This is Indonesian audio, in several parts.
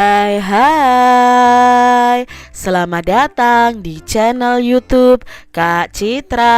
Hai, selamat datang di channel YouTube Kak Citra.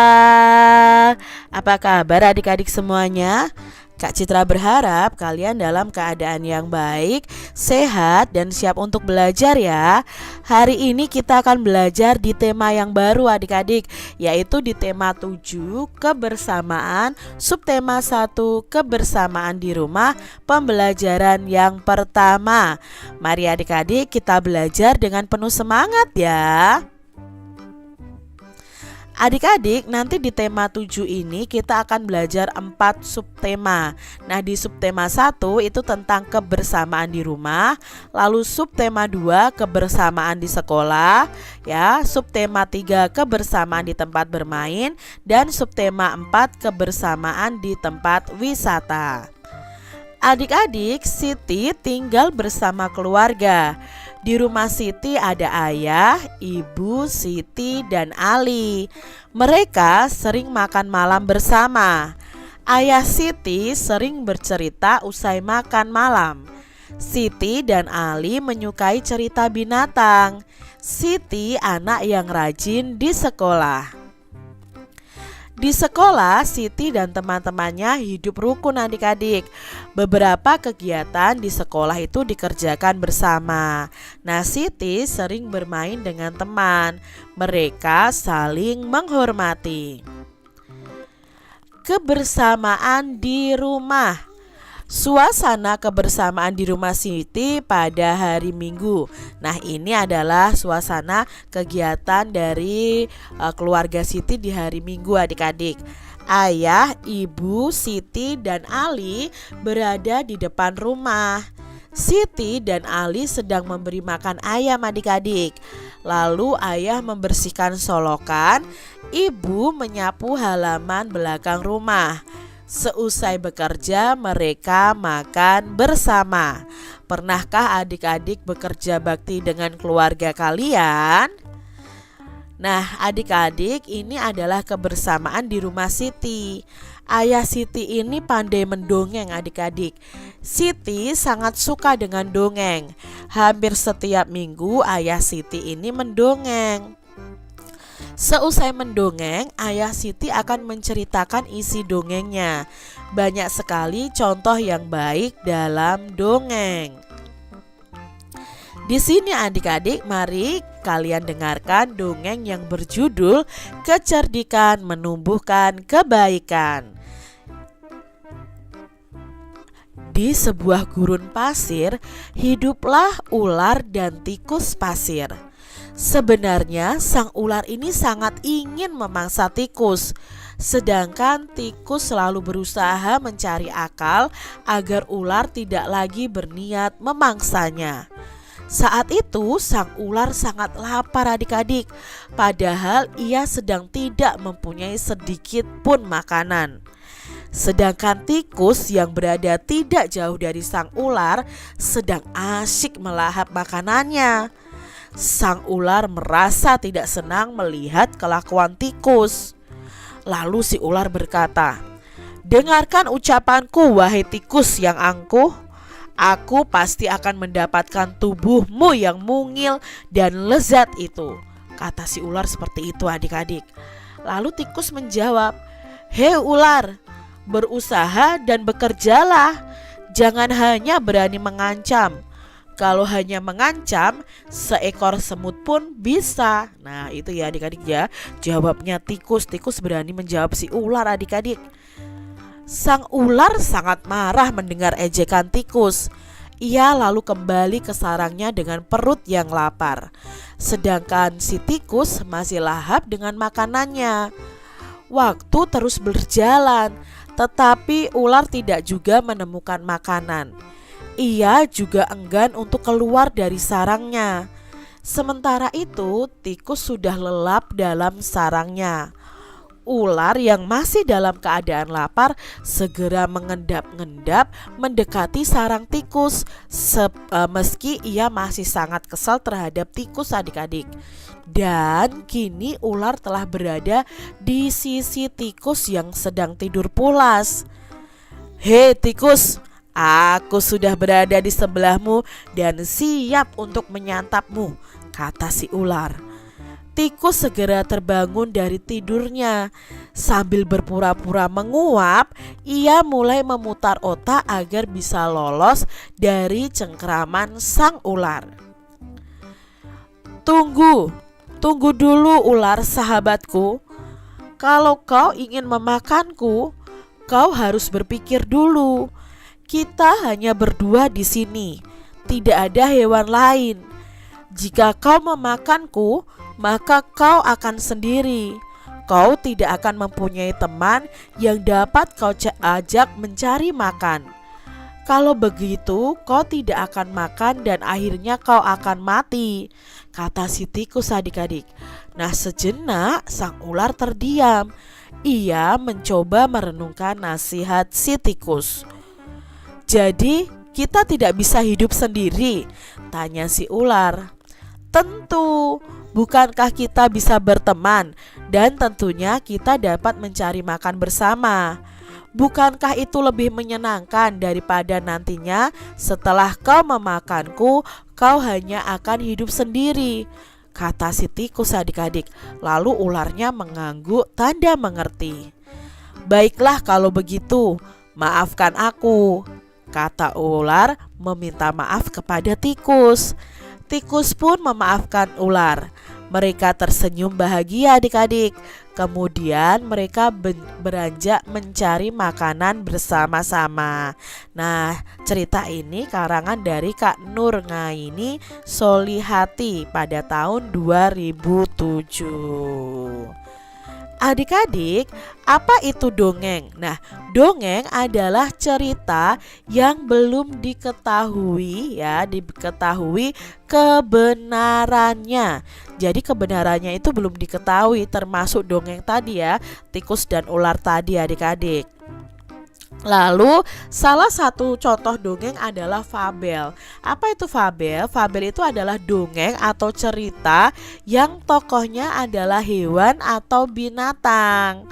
Apa kabar adik-adik semuanya? Kak Citra berharap kalian dalam keadaan yang baik, sehat, dan siap untuk belajar ya. Hari ini kita akan belajar di tema yang baru adik-adik, yaitu di tema 7 kebersamaan, subtema 1 kebersamaan di rumah, pembelajaran yang pertama. Mari adik-adik kita belajar dengan penuh semangat ya. Adik-adik, nanti di tema 7 ini kita akan belajar 4 subtema. Nah, di subtema 1 itu tentang kebersamaan di rumah, lalu subtema 2 kebersamaan di sekolah, ya, subtema 3 kebersamaan di tempat bermain, dan subtema 4 kebersamaan di tempat wisata. Adik-adik, Siti tinggal bersama keluarga. Di rumah Siti ada ayah, ibu, Siti, dan Ali. Mereka sering makan malam bersama. Ayah Siti sering bercerita usai makan malam. Siti dan Ali menyukai cerita binatang. Siti anak yang rajin di sekolah. Di sekolah, Siti dan teman-temannya hidup rukun adik-adik. Beberapa kegiatan di sekolah itu dikerjakan bersama. Nah, Siti sering bermain dengan teman. Mereka saling menghormati. Kebersamaan di rumah. Suasana kebersamaan di rumah Siti pada hari Minggu. Nah, ini adalah suasana kegiatan dari keluarga Siti di hari Minggu adik-adik. Ayah, ibu, Siti, dan Ali berada di depan rumah. Siti dan Ali sedang memberi makan ayam adik-adik. Lalu ayah membersihkan solokan, ibu menyapu halaman belakang rumah. Seusai bekerja, mereka makan bersama. Pernahkah adik-adik bekerja bakti dengan keluarga kalian? Nah, adik-adik, ini adalah kebersamaan di rumah Siti. Ayah Siti ini pandai mendongeng adik-adik. Siti sangat suka dengan dongeng. Hampir setiap minggu ayah Siti ini mendongeng. Seusai mendongeng, ayah Siti akan menceritakan isi dongengnya. Banyak sekali contoh yang baik dalam dongeng. Di sini adik-adik, mari kalian dengarkan dongeng yang berjudul Kecerdikan Menumbuhkan Kebaikan. Di sebuah gurun pasir, hiduplah ular dan tikus pasir. Sebenarnya sang ular ini sangat ingin memangsa tikus, sedangkan tikus selalu berusaha mencari akal agar ular tidak lagi berniat memangsanya. Saat itu sang ular sangat lapar adik-adik, padahal ia sedang tidak mempunyai sedikit pun makanan. Sedangkan tikus yang berada tidak jauh dari sang ular sedang asyik melahap makanannya. Sang ular merasa tidak senang melihat kelakuan tikus. Lalu si ular berkata, "Dengarkan ucapanku, wahai tikus yang angkuh. Aku pasti akan mendapatkan tubuhmu yang mungil dan lezat itu." Kata si ular seperti itu adik-adik. Lalu tikus menjawab, "Hei ular, berusaha dan bekerjalah. Jangan hanya berani mengancam. Kalau hanya mengancam, seekor semut pun bisa." Nah, itu ya adik-adik ya, jawabnya tikus. Tikus berani menjawab si ular adik-adik. Sang ular sangat marah mendengar ejekan tikus. Ia lalu kembali ke sarangnya dengan perut yang lapar. Sedangkan si tikus masih lahap dengan makanannya. Waktu terus berjalan, tetapi ular tidak juga menemukan makanan. Ia juga enggan untuk keluar dari sarangnya. Sementara itu, tikus sudah lelap dalam sarangnya. Ular yang masih dalam keadaan lapar segera mengendap-endap mendekati sarang tikus, meski ia masih sangat kesal terhadap tikus adik-adik. Dan kini ular telah berada di sisi tikus yang sedang tidur pulas. "Hei tikus, Aku sudah berada di sebelahmu dan siap untuk menyantapmu, kata si ular. Tikus segera terbangun dari tidurnya. Sambil berpura-pura menguap, ia mulai memutar otak agar bisa lolos dari cengkraman sang ular. Tunggu dulu ular sahabatku. Kalau kau ingin memakanku, kau harus berpikir dulu. Kita hanya berdua di sini, tidak ada hewan lain. Jika kau memakanku, maka kau akan sendiri. Kau tidak akan mempunyai teman yang dapat kau ajak mencari makan. Kalau begitu, kau tidak akan makan dan akhirnya kau akan mati, kata si tikus adik-adik. Nah, sejenak sang ular terdiam. Ia mencoba merenungkan nasihat si tikus. Jadi, kita tidak bisa hidup sendiri, tanya si ular. Tentu, bukankah kita bisa berteman dan tentunya kita dapat mencari makan bersama? Bukankah itu lebih menyenangkan daripada nantinya setelah kau memakanku, kau hanya akan hidup sendiri, kata si tikus adik-adik. Lalu ularnya mengangguk tanda mengerti. Baiklah kalau begitu, maafkan aku, kata ular meminta maaf kepada tikus. Tikus pun memaafkan ular. Mereka tersenyum bahagia adik-adik. Kemudian mereka beranjak mencari makanan bersama-sama. Nah, cerita ini karangan dari Kak Nur Ngaini Solihati pada tahun 2007. Adik-adik, apa itu dongeng? Nah, dongeng adalah cerita yang belum diketahui kebenarannya. Jadi kebenarannya itu belum diketahui, termasuk dongeng tadi ya, tikus dan ular tadi adik-adik. Lalu salah satu contoh dongeng adalah fabel. Apa itu fabel? Fabel itu adalah dongeng atau cerita yang tokohnya adalah hewan atau binatang.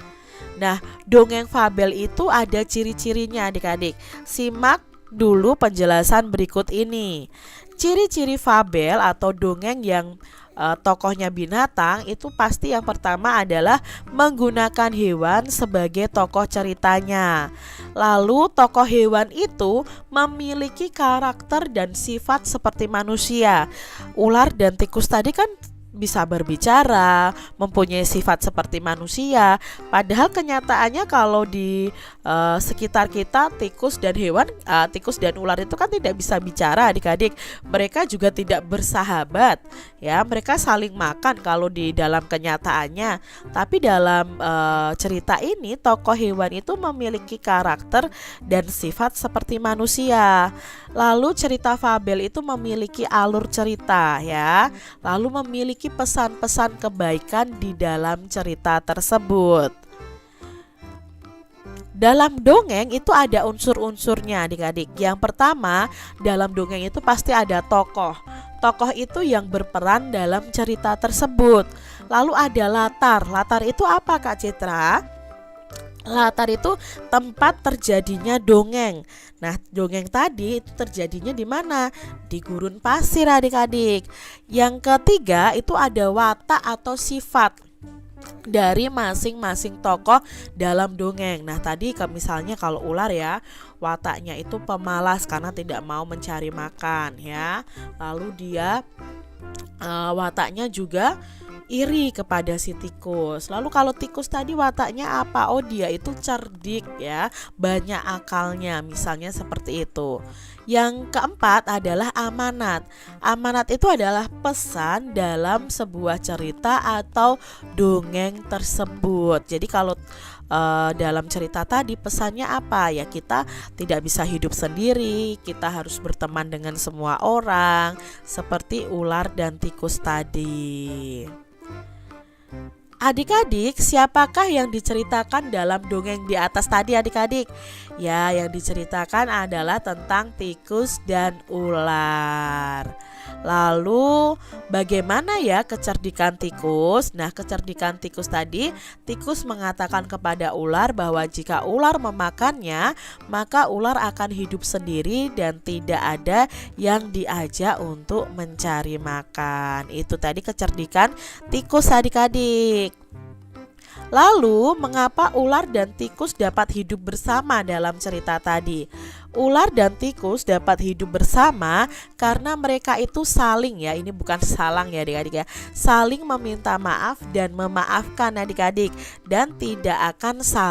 Nah, dongeng fabel itu ada ciri-cirinya adik-adik. Simak dulu penjelasan berikut ini. Ciri-ciri fabel atau dongeng yang tokohnya binatang itu pasti yang pertama adalah menggunakan hewan sebagai tokoh ceritanya. Lalu tokoh hewan itu memiliki karakter dan sifat seperti manusia. Ular dan tikus tadi kan bisa berbicara, mempunyai sifat seperti manusia. Padahal kenyataannya kalau di sekitar kita tikus dan ular itu kan tidak bisa bicara adik-adik. Mereka juga tidak bersahabat ya, mereka saling makan kalau di dalam kenyataannya. Tapi dalam cerita ini tokoh hewan itu memiliki karakter dan sifat seperti manusia. Lalu cerita fabel itu memiliki alur cerita ya, lalu memiliki pesan-pesan kebaikan di dalam cerita tersebut. Dalam dongeng itu ada unsur-unsurnya adik-adik. Yang pertama, dalam dongeng itu pasti ada tokoh. Tokoh itu yang berperan dalam cerita tersebut. Lalu ada latar. Latar itu apa Kak Citra? Latar itu tempat terjadinya dongeng. Nah, dongeng tadi itu terjadinya di mana? Di gurun pasir adik-adik. Yang ketiga itu ada watak atau sifat dari masing-masing tokoh dalam dongeng. Nah, tadi misalnya kalau ular ya, wataknya itu pemalas karena tidak mau mencari makan ya. Lalu dia wataknya juga iri kepada si tikus. Lalu kalau tikus tadi wataknya apa? Oh, dia itu cerdik ya, banyak akalnya, misalnya seperti itu. Yang keempat adalah amanat. Amanat itu adalah pesan dalam sebuah cerita atau dongeng tersebut. Jadi kalau dalam cerita tadi pesannya apa ya, kita tidak bisa hidup sendiri, kita harus berteman dengan semua orang seperti ular dan tikus tadi. Adik-adik, siapakah yang diceritakan dalam dongeng di atas tadi adik-adik? Ya, yang diceritakan adalah tentang tikus dan ular. Lalu bagaimana ya kecerdikan tikus? Nah, kecerdikan tikus tadi, tikus mengatakan kepada ular bahwa jika ular memakannya, maka ular akan hidup sendiri dan tidak ada yang diajak untuk mencari makan. Itu tadi kecerdikan tikus adik-adik. Lalu, mengapa ular dan tikus dapat hidup bersama dalam cerita tadi? Ular dan tikus dapat hidup bersama karena mereka itu saling ya, ini bukan salang ya adik-adik ya, saling meminta maaf dan memaafkan adik-adik dan tidak akan saling